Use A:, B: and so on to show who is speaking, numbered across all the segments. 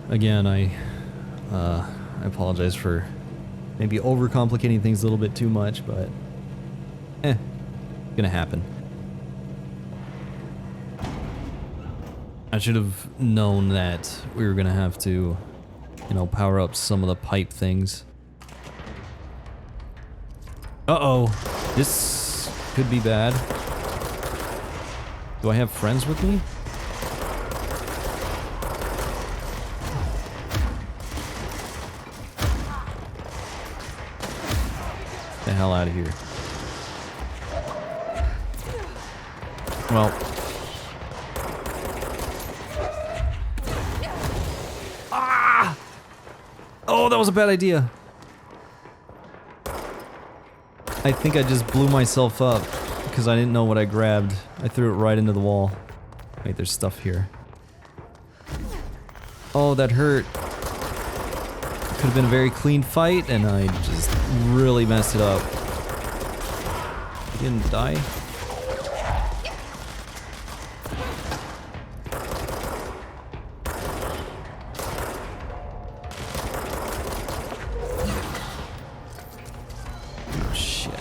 A: Again, I apologize for maybe overcomplicating things a little bit too much, but gonna happen. I should have known that we were gonna have to, you know, power up some of the pipe things. Uh-oh, this could be bad. Do I have friends with me? Get the hell out of here. Well. Ah! Oh, that was a bad idea. I think I just blew myself up because I didn't know what I grabbed. I threw it right into the wall. Wait, there's stuff here. Oh, that hurt. Could have been a very clean fight, and I just really messed it up. He didn't die. Oh, shit.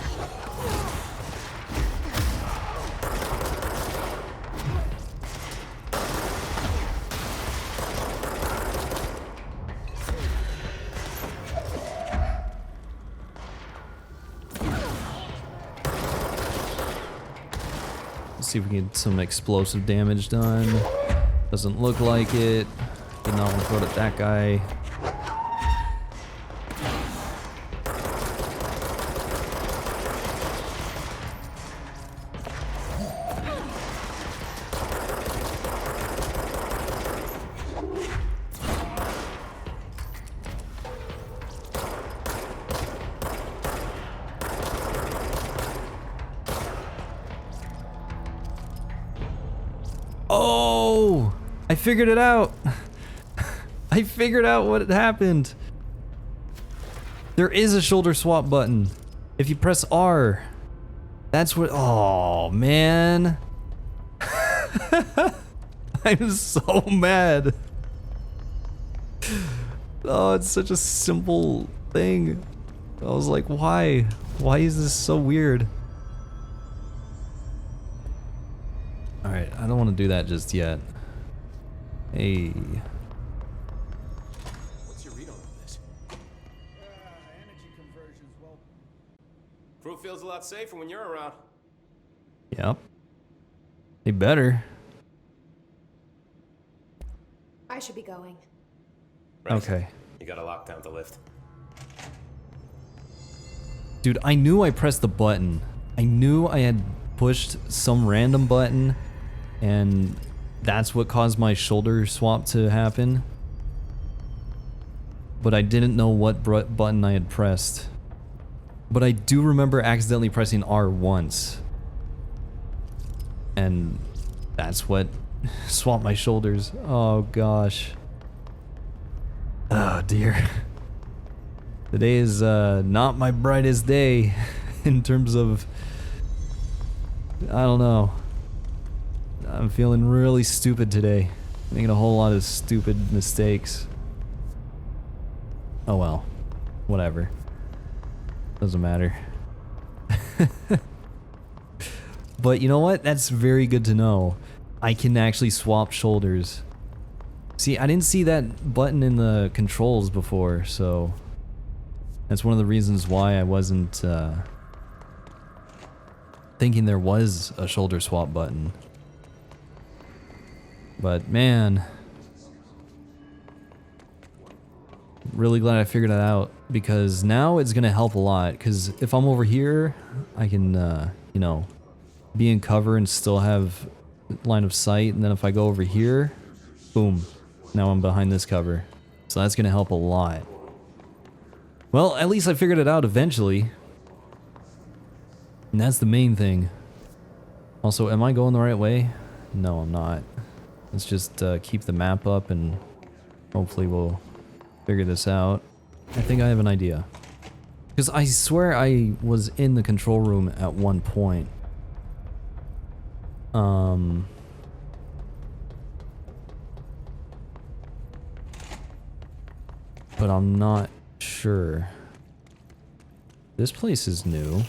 A: Let's see if we can get some explosive damage done. Doesn't look like it. Did not want to throw it at that guy. Oh! I figured it out! I figured out what had happened. There is a shoulder swap button. If you press R. That's what— oh, man. I'm so mad. Oh, it's such a simple thing. I was like, why? Why is this so weird? Alright, I don't want to do that just yet. Hey.
B: What's your read on all this?
C: Energy conversions, well,
B: Crew feels a lot safer when you're around.
A: Yep. They better.
D: I should be going.
B: Right.
A: Okay.
B: You gotta lock down the lift.
A: Dude, I knew I pressed the button. I knew I had pushed some random button, and that's what caused my shoulder swap to happen. But I didn't know what button I had pressed. But I do remember accidentally pressing R once. And that's what swapped my shoulders. Oh gosh. Oh dear. Today is not my brightest day in terms of, I don't know. I'm feeling really stupid today. Making a whole lot of stupid mistakes. Oh well. Whatever. Doesn't matter. But you know what? That's very good to know. I can actually swap shoulders. See, I didn't see that button in the controls before, so that's one of the reasons why I wasn't thinking there was a shoulder swap button. But man, really glad I figured that out, because now it's gonna help a lot, because if I'm over here, I can, you know, be in cover and still have line of sight, and then if I go over here, boom, now I'm behind this cover. So that's gonna help a lot. Well, at least I figured it out eventually. And that's the main thing. Also, am I going the right way? No, I'm not. Let's just keep the map up and hopefully we'll figure this out. I think I have an idea. Because I swear I was in the control room at one point. but I'm not sure. This place is new.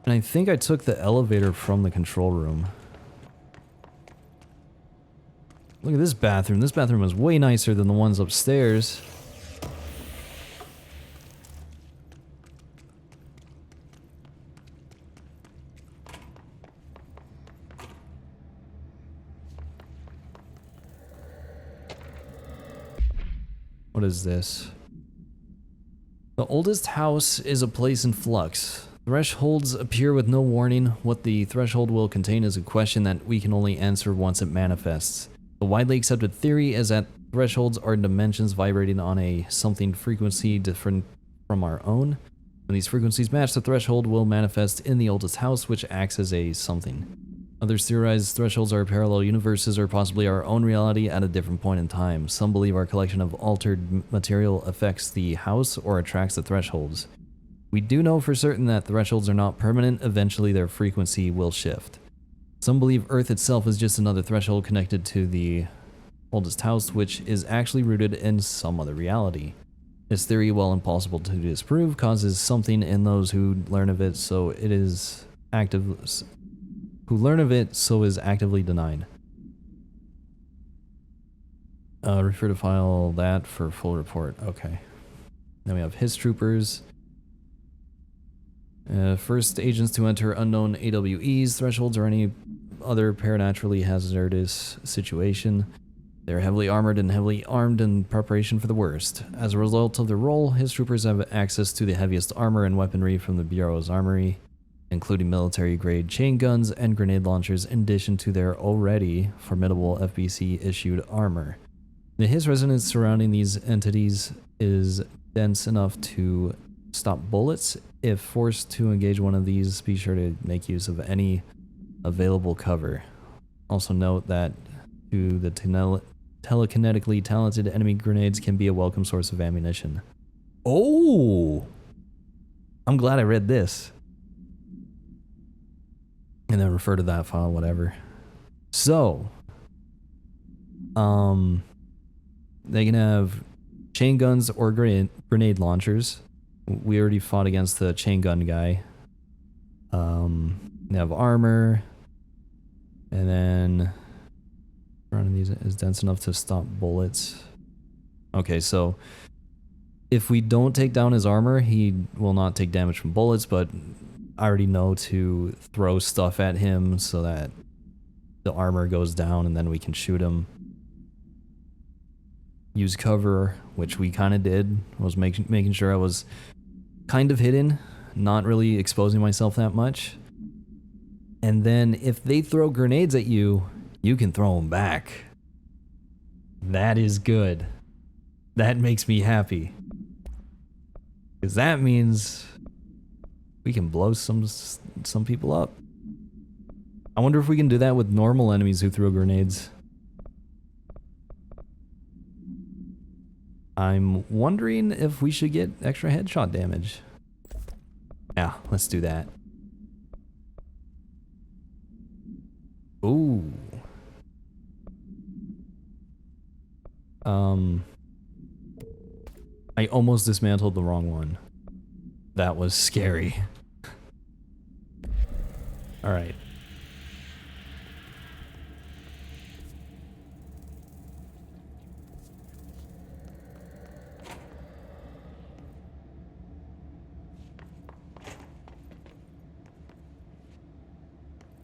A: And I think I took the elevator from the control room. Look at this bathroom. This bathroom is way nicer than the ones upstairs. What is this? The oldest house is a place in flux. Thresholds appear with no warning. What the threshold will contain is a question that we can only answer once it manifests. The widely accepted theory is that thresholds are dimensions vibrating on a something frequency different from our own. When these frequencies match, the threshold will manifest in the oldest house, which acts as a something. Others theorize thresholds are parallel universes or possibly our own reality at a different point in time. Some believe our collection of altered material affects the house or attracts the thresholds. We do know for certain that thresholds are not permanent. Eventually their frequency will shift. Some believe Earth itself is just another threshold connected to the oldest house, which is actually rooted in some other reality. This theory, while impossible to disprove, causes something in those who learn of it, so is actively denied. Refer to file that for full report. Okay. Then we have his troopers. First agents to enter unknown AWEs, thresholds, or any other paranaturally hazardous situation. They're heavily armored and heavily armed in preparation for the worst. As a result of their role, his troopers have access to the heaviest armor and weaponry from the Bureau's armory, including military-grade chain guns and grenade launchers in addition to their already formidable FBC-issued armor. The His resonance surrounding these entities is dense enough to stop bullets. If forced to engage one of these, be sure to make use of any available cover. Also note that to the telekinetically talented, enemy grenades can be a welcome source of ammunition. Oh! I'm glad I read this. And then refer to that file, whatever. So, they can have chain guns or grenade launchers. We already fought against the chain gun guy. They have armor. And then running these is dense enough to stop bullets. Okay, so if we don't take down his armor, he will not take damage from bullets, but I already know to throw stuff at him so that the armor goes down and then we can shoot him. Use cover, which we kind of did. Was making sure I was kind of hidden, not really exposing myself that much. And then if they throw grenades at you, you can throw them back. That is good. That makes me happy. Because that means we can blow some people up. I wonder if we can do that with normal enemies who throw grenades. I'm wondering if we should get extra headshot damage. Yeah, let's do that. Ooh. I almost dismantled the wrong one. That was scary. All right.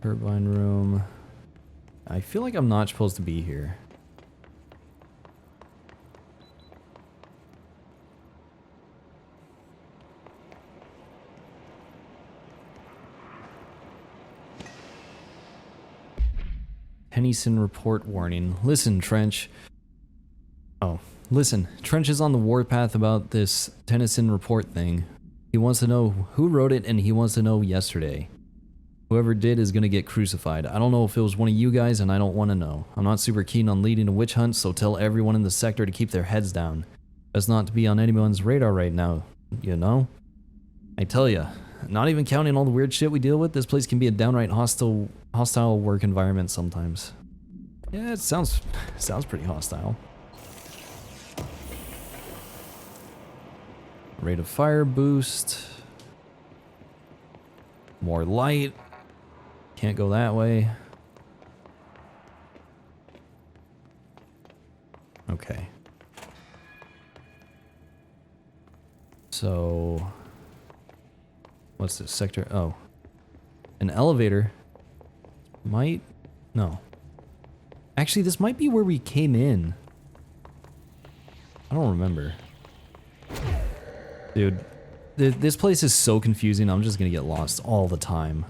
A: Turbine room. I feel like I'm not supposed to be here. Tennyson report warning. Listen, Trench. Oh, listen. Trench is on the warpath about this Tennyson report thing. He wants to know who wrote it, and he wants to know yesterday. Whoever did is gonna get crucified. I don't know if it was one of you guys, and I don't want to know. I'm not super keen on leading a witch hunt, so tell everyone in the sector to keep their heads down. That's not to be on anyone's radar right now, you know? I tell ya, not even counting all the weird shit we deal with, this place can be a downright hostile work environment sometimes. Yeah, it sounds pretty hostile. Rate of fire boost. More light. Can't go that way. Okay. So, what's this sector? Oh, an elevator. Might, no. Actually, this might be where we came in. I don't remember. Dude, this place is so confusing. I'm just gonna get lost all the time.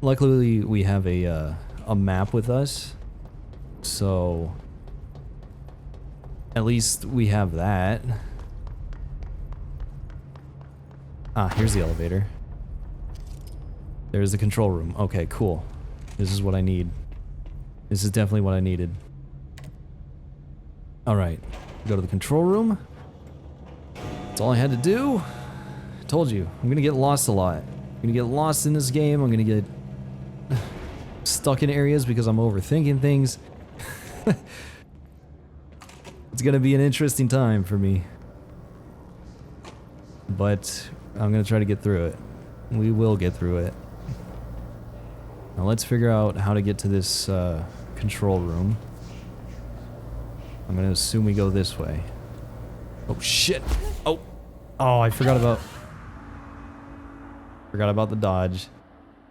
A: Luckily, we have a map with us, so at least we have that. Ah, here's the elevator. There's the control room. Okay, cool. This is what I need. This is definitely what I needed. Alright, go to the control room. That's all I had to do. I told you, I'm gonna get lost a lot. I'm gonna get lost in this game. I'm gonna get stuck in areas because I'm overthinking things. It's gonna be an interesting time for me. But I'm gonna try to get through it. We will get through it. Now let's figure out how to get to this control room. I'm gonna assume we go this way. Oh shit! Oh! Oh, I forgot about the dodge.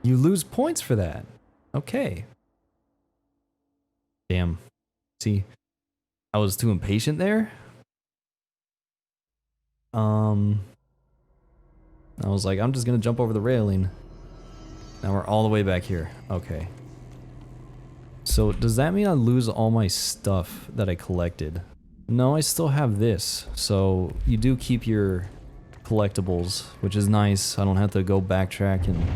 A: You lose points for that. Okay. Damn. See, I was too impatient there. I was like, I'm just gonna jump over the railing. Now we're all the way back here. Okay. So does that mean I lose all my stuff that I collected? No, I still have this. So you do keep your collectibles, which is nice. I don't have to go backtrack and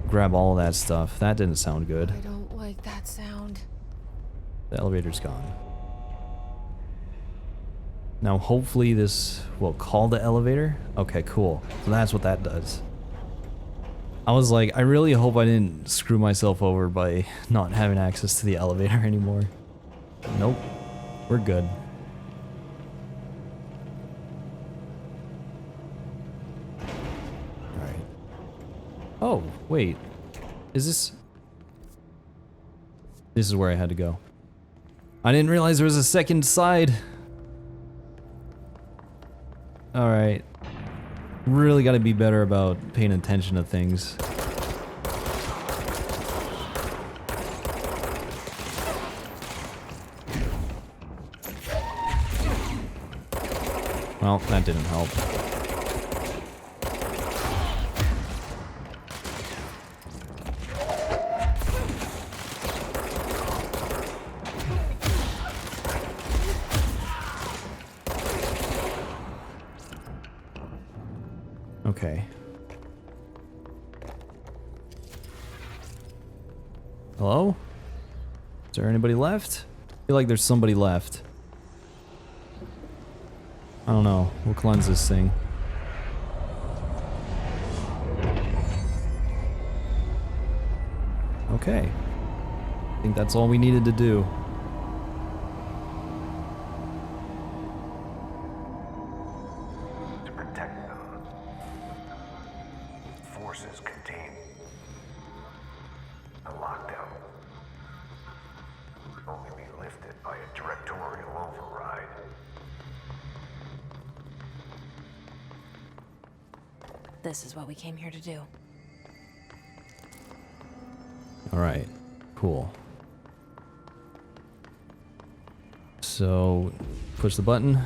A: grab all of that stuff. That didn't sound good.
D: I don't like that sound.
A: The elevator's gone. Now hopefully this will call the elevator. Okay, cool. So that's what that does. I was like, I really hope I didn't screw myself over by not having access to the elevator anymore. Nope. We're good. Alright. Oh, wait. Is this... This is where I had to go. I didn't realize there was a second side. Alright. Really gotta be better about paying attention to things. Well, that didn't help. Okay. Hello? Is there anybody left? I feel like there's somebody left. I don't know. We'll cleanse this thing. Okay. I think that's all we needed to do.
E: To protect them. Forces contain a lockdown. Would only be lifted by a directorial override.
D: This is what we came here to do.
A: Alright. Cool. So, push the button.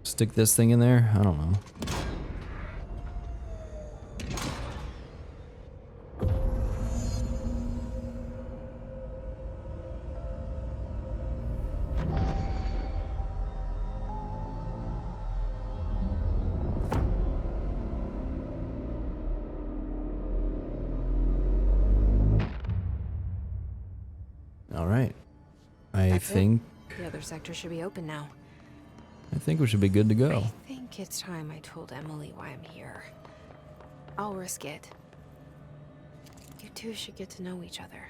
A: Stick this thing in there? I don't know. Alright. I think
D: The other sector should be open now.
A: we should be good to go.
D: I think it's time I told Emily why I'm here. I'll risk it. You two should get to know each other.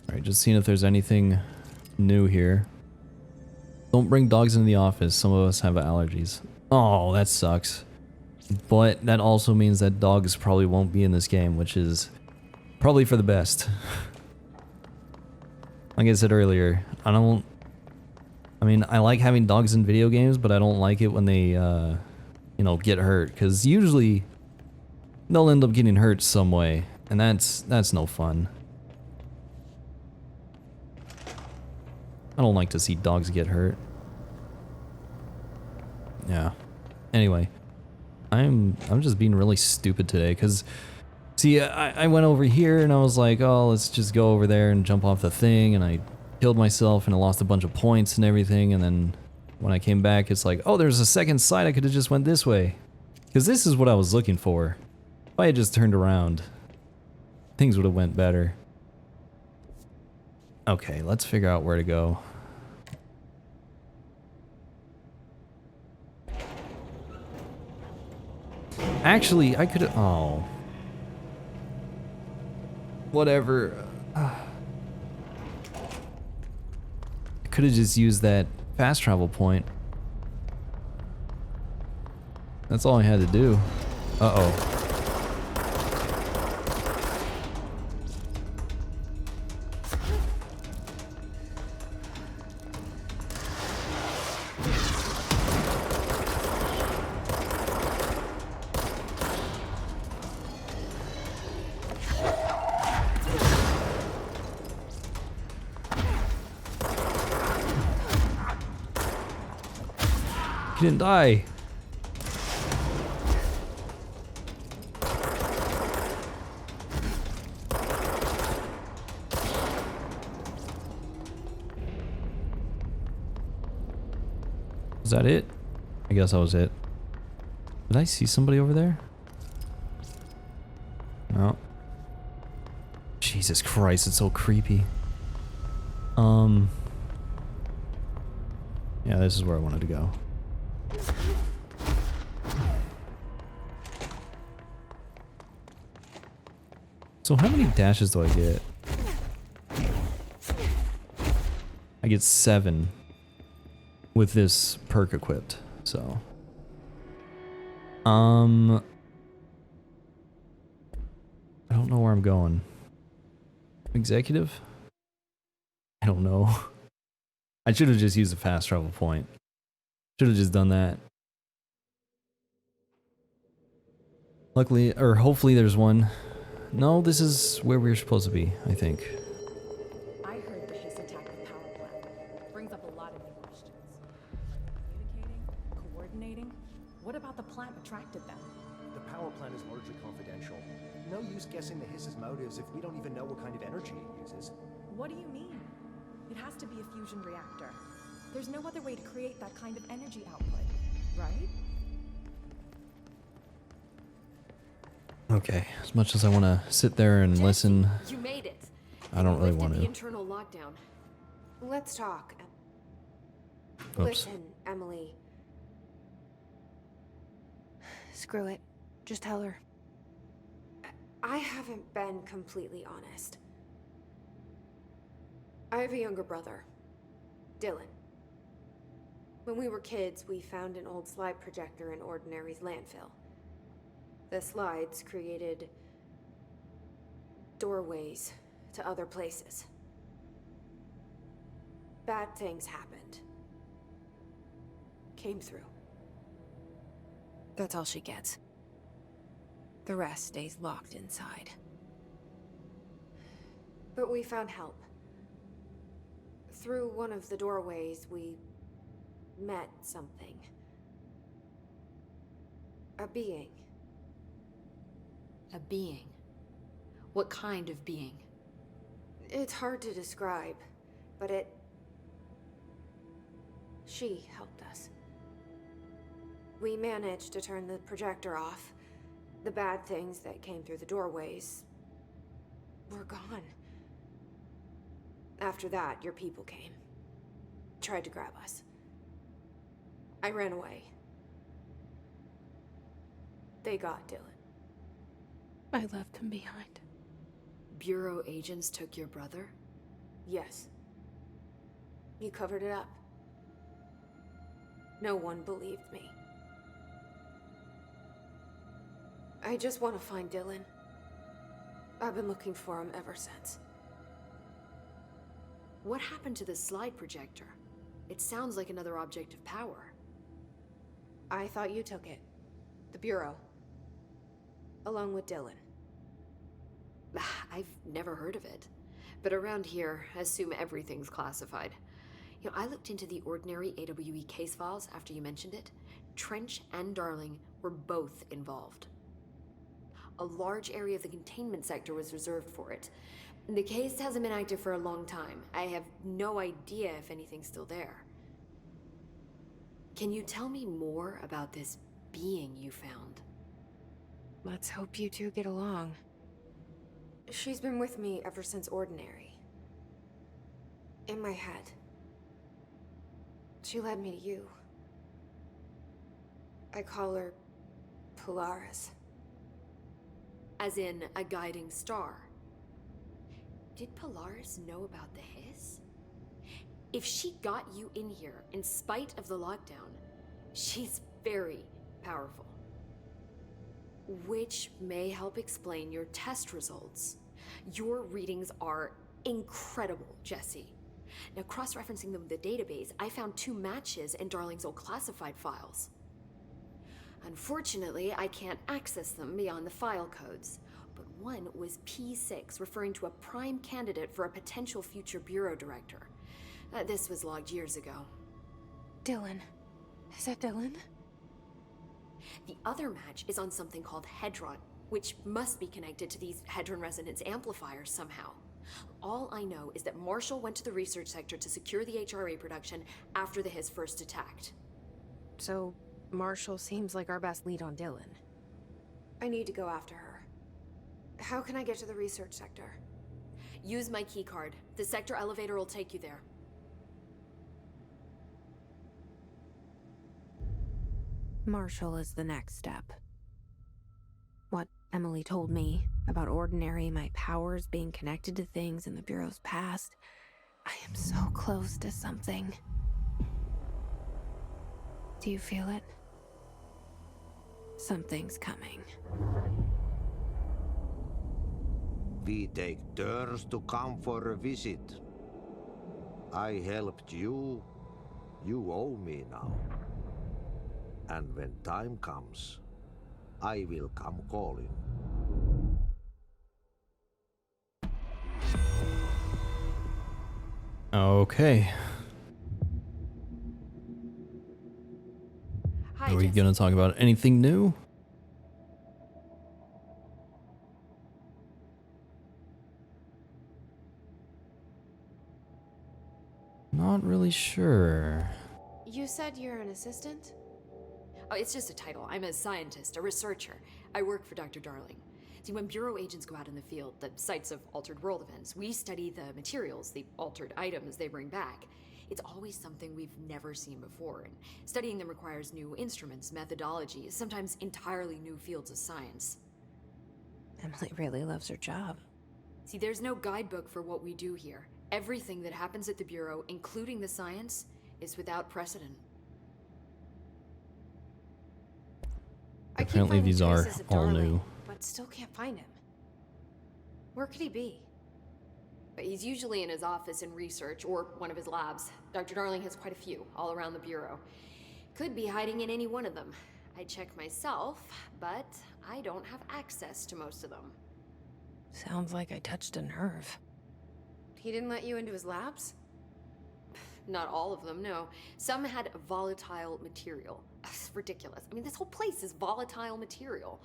A: Alright, just seeing if there's anything new here. Don't bring dogs into the office. Some of us have allergies. Oh, that sucks. But that also means that dogs probably won't be in this game, which is probably for the best. Like I said earlier, I mean, I like having dogs in video games, but I don't like it when they, you know, get hurt. Because usually, they'll end up getting hurt some way. And that's no fun. I don't like to see dogs get hurt. Yeah. Anyway. I'm just being really stupid today, because... See, I went over here and I was like, oh, let's just go over there and jump off the thing, and I killed myself and I lost a bunch of points and everything, and then when I came back, it's like, oh, there's a second side, I could have just went this way. Because this is what I was looking for. If I had just turned around, things would have went better. Okay, let's figure out where to go. Actually, I could have... Oh. Whatever. I could have just used that fast travel point. That's all I had to do. Uh-oh. He didn't die. Is that it? I guess that was it. Did I see somebody over there? No. Jesus Christ, it's so creepy. Yeah, this is where I wanted to go. So how many dashes do I get? I get 7 with this perk equipped, so. I don't know where I'm going. Executive? I don't know. I should have just used a fast travel point. Should have just done that. Luckily, or hopefully there's one. No, this is where we're supposed to be, I think.
F: I heard the Hiss attacked the power plant. Brings up a lot of new questions. Communicating? Coordinating? What about the plant attracted them?
G: The power plant is largely confidential. No use guessing the Hiss's motives if we don't even know what kind of energy it uses.
F: What do you mean? It has to be a fusion reactor. There's no other way to create that kind of energy output, right?
A: Okay, as much as I want to sit there and listen,
D: You made it.
A: I don't really
D: Lifted
A: want
D: the
A: to.
D: internal lockdown. Let's talk.
A: Oops.
D: Listen, Emily. Screw it. Just tell her. I haven't been completely honest. I have a younger brother, Dylan. When we were kids, we found an old slide projector in Ordinary's landfill. The slides created doorways to other places. Bad things happened. Came through. That's all she gets. The rest stays locked inside. But we found help. Through one of the doorways, we met something. A being.
H: A being? What kind of being?
D: It's hard to describe, but she helped us. We managed to turn the projector off. The bad things that came through the doorways were gone. After that, your people came. Tried to grab us. I ran away. They got Dylan. I left him behind.
H: Bureau agents took your brother?
D: Yes. You covered it up. No one believed me. I just want to find Dylan. I've been looking for him ever since.
H: What happened to the slide projector? It sounds like another object of power.
D: I thought you took it. The Bureau. Along with Dylan.
H: I've never heard of it. But around here, I assume everything's classified. You know, I looked into the ordinary AWE case files after you mentioned it. Trench and Darling were both involved. A large area of the containment sector was reserved for it. The case hasn't been active for a long time. I have no idea if anything's still there. Can you tell me more about this being you found?
D: Let's hope you two get along. She's been with me ever since Ordinary. In my head. She led me to you. I call her Polaris.
H: As in a guiding star. Did Polaris know about the hiss? If she got you in here in spite of the lockdown, she's very powerful. Which may help explain your test results. Your readings are incredible, Jesse. Now, cross-referencing them with the database, I found 2 matches in Darling's old classified files. Unfortunately, I can't access them beyond the file codes, but one was P6, referring to a prime candidate for a potential future bureau director. This was logged years ago.
D: Dylan. Is that Dylan?
H: The other match is on something called Hedron, which must be connected to these Hedron resonance amplifiers somehow. All I know is that Marshall went to the research sector to secure the HRA production after the hiss first attacked.
D: So, Marshall seems like our best lead on Dylan. I need to go after her. How can I get to the research sector?
H: Use my keycard. The sector elevator will take you there.
D: Marshall is the next step. What Emily told me about Ordinary, my powers being connected to things in the Bureau's past. I am so close to something. Do you feel it? Something's coming.
I: We take turns to come for a visit. I helped you. You owe me now. And when time comes, I will come calling.
A: Okay.
H: Hi,
A: Are we
H: Jesse.
A: gonna talk about anything new? Not really sure.
D: You said you're an assistant?
H: Oh, it's just a title. I'm a scientist, a researcher. I work for Dr. Darling. See, when Bureau agents go out in the field, the sites of altered world events, we study the materials, the altered items they bring back. It's always something we've never seen before, and studying them requires new instruments, methodologies, sometimes entirely new fields of science.
D: Emily really loves her job.
H: See, there's no guidebook for what we do here. Everything that happens at the Bureau, including the science, is without precedent.
D: I keep
A: Apparently
D: finding
A: these are
D: traces of
A: all
D: Darling,
A: new.
D: but still can't find him. Where could he be?
H: But he's usually in his office in research or one of his labs. Dr. Darling has quite a few, all around the Bureau. Could be hiding in any one of them. I check myself, but I don't have access to most of them.
D: Sounds like I touched a nerve. He didn't let you into his labs?
H: Not all of them, no. Some had volatile material. It's ridiculous. I mean, this whole place is volatile material.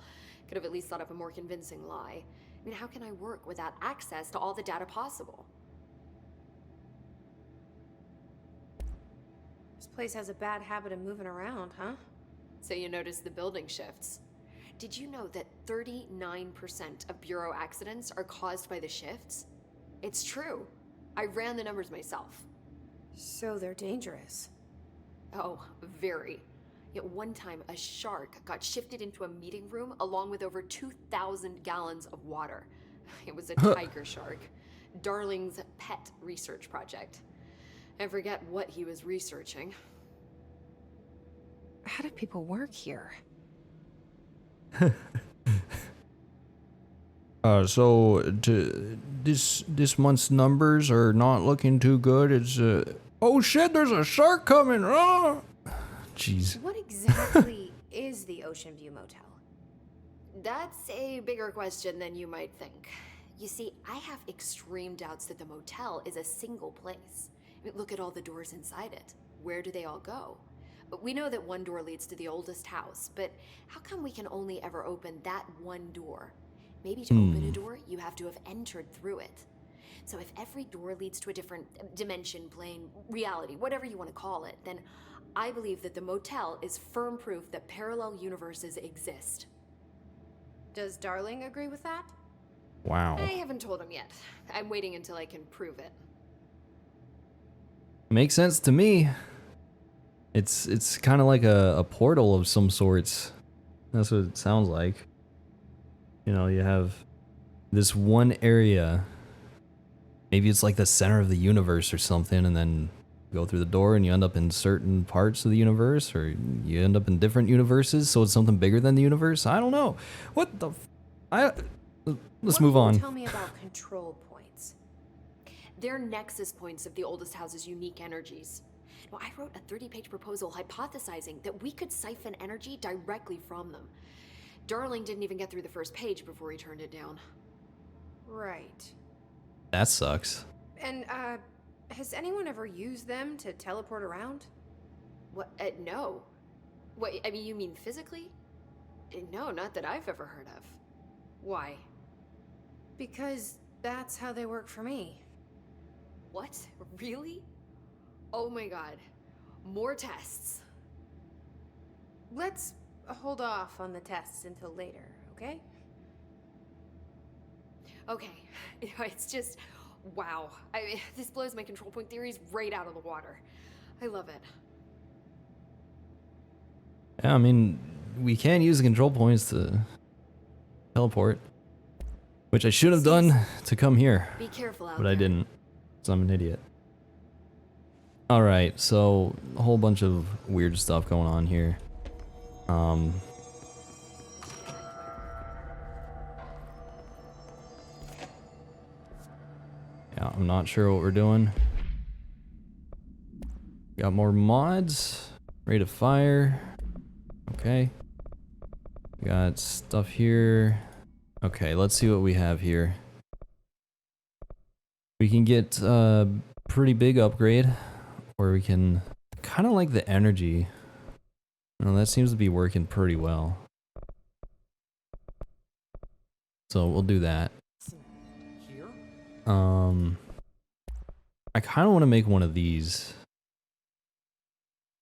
H: Could have at least thought up a more convincing lie. I mean, how can I work without access to all the data possible?
D: This place has a bad habit of moving around, huh?
H: So you notice the building shifts. Did you know that 39% of Bureau accidents are caused by the shifts? It's true. I ran the numbers myself.
D: So they're dangerous.
H: Oh, very. Yet one time, a shark got shifted into a meeting room along with over 2,000 gallons of water. It was a tiger shark. Darling's pet research project. I forget what he was researching.
D: How do people work here?
A: This month's numbers are not looking too good. It's oh shit, there's a shark coming. Ah! Jeez.
J: What exactly is the Ocean View Motel?
H: That's a bigger question than you might think. You see, I have extreme doubts that the motel is a single place. I mean, look at all the doors inside it. Where do they all go? We know that one door leads to the oldest house, but how come we can only ever open that one door? Maybe to open a door, you have to have entered through it. So if every door leads to a different dimension, plane, reality, whatever you want to call it, then I believe that the motel is firm proof that parallel universes exist.
J: Does Darling agree with that?
A: Wow.
H: I haven't told him yet. I'm waiting until I can prove it.
A: Makes sense to me. It's kind of like a portal of some sorts. That's what it sounds like. You know, you have this one area. Maybe it's like the center of the universe or something, and then you go through the door and you end up in certain parts of the universe, or you end up in different universes, so it's something bigger than the universe. I don't know. What the let's move on.
J: Tell me about control points.
H: They're nexus points of the oldest house's unique energies. Now, I wrote a 30-page proposal hypothesizing that we could siphon energy directly from them. Darling didn't even get through the first page before he turned it down.
J: Right.
A: That sucks.
J: And, has anyone ever used them to teleport around?
H: What? No. What, I mean, you mean physically? No, not that I've ever heard of. Why?
J: Because that's how they work for me.
H: What? Really? Oh my god. More tests.
J: Let's hold off on the tests until later, okay?
H: Okay. It's just, wow. This blows my control point theories right out of the water. I love it.
A: Yeah, I mean, we can use the control points to teleport, which I should have done to come here,
H: Be careful out
A: but
H: there.
A: I didn't, because I'm an idiot. Alright, so a whole bunch of weird stuff going on here. Yeah, I'm not sure what we're doing. Got more mods. Rate of fire. Okay. We got stuff here. Okay, let's see what we have here. We can get a pretty big upgrade, or we can kind of like the energy. Well, that seems to be working pretty well. So we'll do that.
G: Here?
A: I kind of want to make one of these.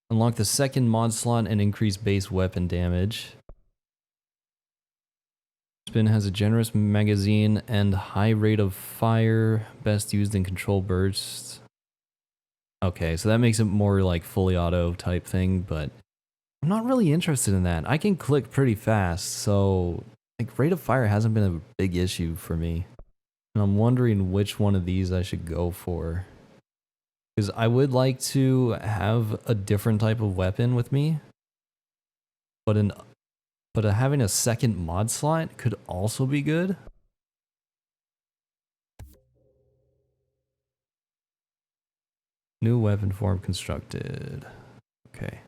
A: Unlock the second mod slot and increase base weapon damage. Spin has a generous magazine and high rate of fire, best used in control bursts. Okay, so that makes it more like fully auto type thing, but I'm not really interested in that. I can click pretty fast, so like rate of fire hasn't been a big issue for me. And I'm wondering which one of these I should go for. Because I would like to have a different type of weapon with me, but having a second mod slot could also be good. New weapon form constructed. Okay.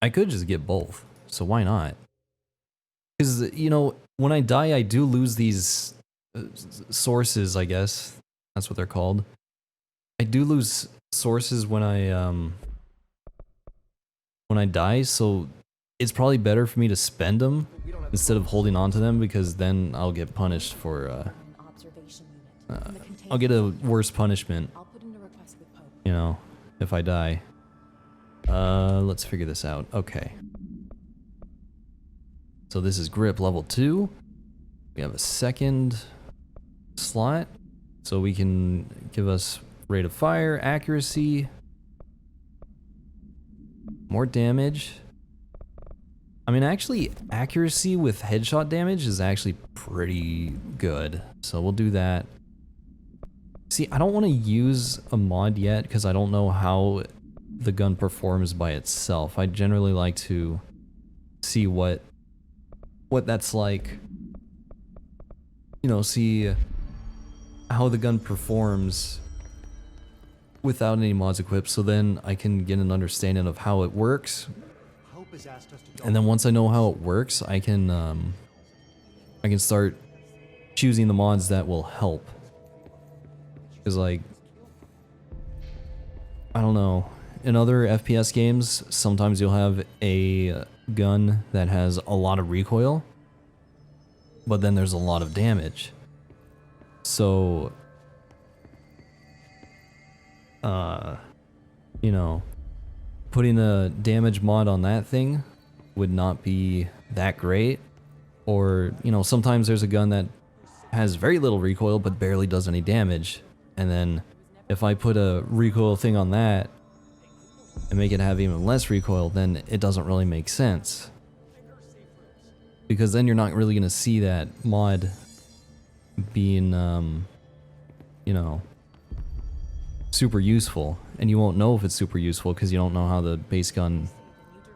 A: I could just get both, so why not? Because, you know, when I die, I do lose these sources, I guess. That's what they're called. I do lose sources when I die, so it's probably better for me to spend them instead of holding on to them, because then I'll get punished for I'll get a worse punishment, you know, if I die. Let's figure this out. Okay. So this is grip level 2. We have a second slot, so we can give us rate of fire, accuracy, more damage. I mean, actually, accuracy with headshot damage is actually pretty good, so we'll do that. See, I don't want to use a mod yet because I don't know how the gun performs by itself. I generally like to see what that's like. You know, see how the gun performs without any mods equipped, so then I can get an understanding of how it works.
G: Hope has asked us to
A: And then once I know how it works, I can start choosing the mods that will help. Because, like, I don't know, in other FPS games, sometimes you'll have a gun that has a lot of recoil, but then there's a lot of damage. So, you know, putting a damage mod on that thing would not be that great. Or, you know, sometimes there's a gun that has very little recoil but barely does any damage. And then if I put a recoil thing on that and make it have even less recoil, then it doesn't really make sense. Because then you're not really going to see that mod being, you know, super useful. And you won't know if it's super useful because you don't know how the base gun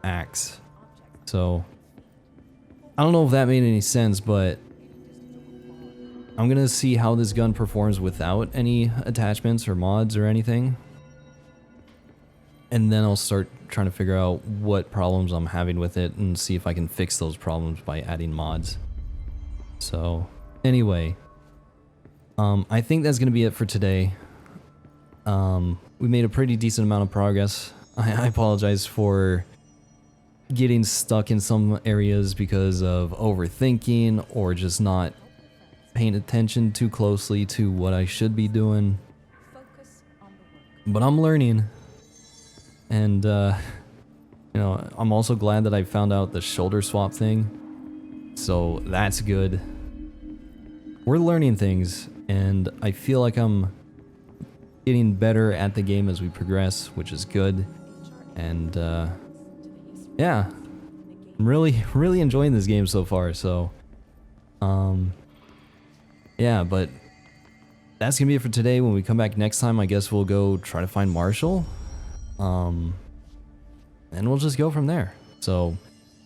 A: acts. So, I don't know if that made any sense, but I'm gonna see how this gun performs without any attachments or mods or anything. And then I'll start trying to figure out what problems I'm having with it and see if I can fix those problems by adding mods. So, anyway, I think that's gonna be it for today. We made a pretty decent amount of progress. I apologize for getting stuck in some areas because of overthinking or just not paying attention too closely to what I should be doing. But I'm learning. And, you know, I'm also glad that I found out the shoulder swap thing. So that's good. We're learning things, and I feel like I'm getting better at the game as we progress, which is good. And, yeah, I'm really enjoying this game so far, so, yeah, but that's gonna be it for today. When we come back next time, I guess we'll go try to find Marshall, and we'll just go from there. So,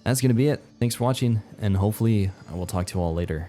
A: that's gonna be it. Thanks for watching, and hopefully I will talk to you all later.